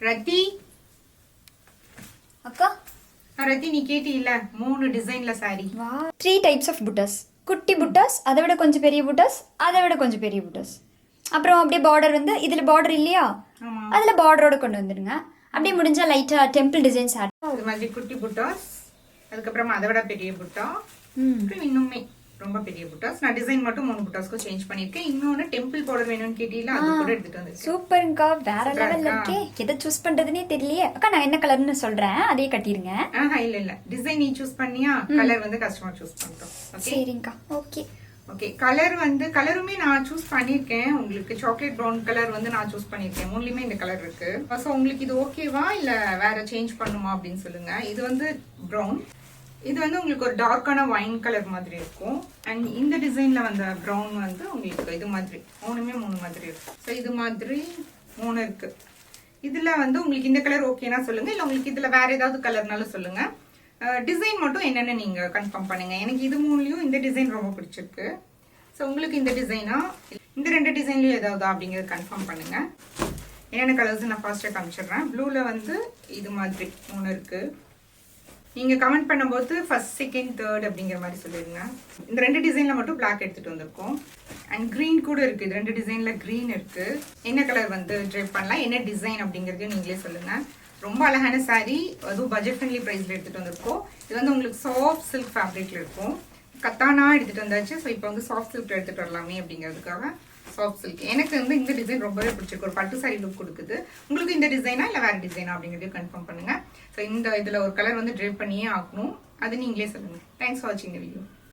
ரத்தி அக்கா ரத்தி நீ கேட்டி இல்ல 3 டிசைன்ல சாரி. 3 டைப்ஸ் ஆஃப் புட்டாஸ். குட்டி புட்டாஸ், அதை விட கொஞ்சம் பெரிய புட்டாஸ், அதை விட கொஞ்சம் பெரிய புட்டாஸ். அப்புறம் அப்படியே பார்டர் வந்து இதில் பார்டர் இல்லையா, அதில் பார்டரோட கொண்டு வந்துடுங்க. அப்படியே முடிஞ்சா லைட்டாக டெம்பிள் டிசைன்ஸ் ஆட். இது மாதிரி குட்டி புட்டாஸ், அதுக்கப்புறமா அதை விட பெரிய புட்டா, இன்னுமே ரொம்ப பெரிய புட்டாஸ். நான் டிசைன் மட்டும் 3 புட்டாஸ்க்கு சேஞ்ச் பண்ணிருக்கேன். இன்னொன்னு டெம்பிள் பார்டர் வேணும்னு கேட்டீங்களா, அது கூட எடுத்துட்டு வந்திருக்கேன். சூப்பர்ங்கா, வேற லெவல்ல இருக்கே. எதை சூஸ் பண்றதுனே தெரியலையே. அக்கா நான் என்ன கலர்னு சொல்றேன், அதே கட்டிருங்க. இல்ல டிசைன் நீ சூஸ் பண்ணியா, கலர் வந்து கஸ்டமர் சூஸ் பண்ணிட்டோம். சரிங்கக்கா, ஓகே ஓகே. கலர் வந்து கலருமே நான் சூஸ் பண்ணிருக்கேன். உங்களுக்கு சாக்லேட் ப்ரௌன் கலர் வந்து நான் சூஸ் பண்ணிருக்கேன். மூணுலயுமே இந்த கலர் இருக்கு. ஸோ உங்களுக்கு இது ஓகேவா இல்ல வேற சேஞ்ச் பண்ணுமா அப்படின்னு சொல்லுங்க. இது வந்து ப்ரௌன், இது வந்து உங்களுக்கு ஒரு டார்க்கான வைன் கலர் மாதிரி இருக்கும். அண்ட் இந்த டிசைன்ல வந்த ப்ரௌன் வந்து உங்களுக்கு இது மாதிரி மூணுமே 3 மாதிரி இருக்கும். ஸோ இது மாதிரி 3 இருக்கு. இதுல வந்து உங்களுக்கு இந்த கலர் ஓகேனா சொல்லுங்க, இல்ல உங்களுக்கு இதுல வேற ஏதாவது கலர்னாலும் சொல்லுங்க. டிசைன் மட்டும் என்னென்னு நீங்க கன்ஃபார்ம் பண்ணுங்க. எனக்கு இது 3லயும் இந்த டிசைன் ரொம்ப பிடிச்சிருக்கு. ஸோ உங்களுக்கு இந்த டிசைனா இந்த 2 டிசைன்லயும் ஏதாவது அப்படிங்கறது கன்ஃபார்ம் பண்ணுங்க. என்னென்ன கலர்ஸ் நான் ஃபாஸ்டா காமிச்சிடுறேன். ப்ளூல வந்து இது மாதிரி 3 இருக்கு. நீங்க கமெண்ட் பண்ணும்போது ஃபர்ஸ்ட் செகண்ட் தேர்ட் அப்படிங்கிற மாதிரி சொல்லிடுங்க. இந்த 2 டிசைன்ல மட்டும் பிளாக் எடுத்துட்டு வந்திருக்கோம். அண்ட் கிரீன் கூட இருக்கு. இது 2 டிசைன்ல கிரீன் இருக்கு. என்ன கலர் வந்து ட்ரைப் பண்ணலாம், என்ன டிசைன் அப்படிங்கறதையும் நீங்களே சொல்லுங்க. ரொம்ப அழகான சாரி, அதுவும் பட்ஜெட் ஃப்ரெண்ட்லி பிரைஸ்ல எடுத்துட்டு வந்திருக்கோம். இது வந்து உங்களுக்கு சாஃப்ட் சில்க் ஃபேப்ரிக்ல இருக்கும். கத்தானா எடுத்துட்டு வந்தாச்சு. ஸோ இப்போ வந்து சாஃப்ட் சில்க் எடுத்துட்டு வரலாமே அப்படிங்கிறதுக்காக சாஃப்ட் சில்க். எனக்கு வந்து இந்த டிசைன் ரொம்பவே பிடிச்சிருக்கு. ஒரு பட்டு சாரி லுக் கொடுக்குது. உங்களுக்கு இந்த டிசைனா இல்லை வேற டிசைனா அப்படிங்கிறதையும் கன்ஃபார்ம் பண்ணுங்க. ஸோ இந்த இதில் ஒரு கலர் வந்து ட்ரைப் பண்ணியே ஆகணும், அது நீங்களே சொல்லுங்க. தேங்க்ஸ் ஃபார் வாட்சிங் த வீடியோ.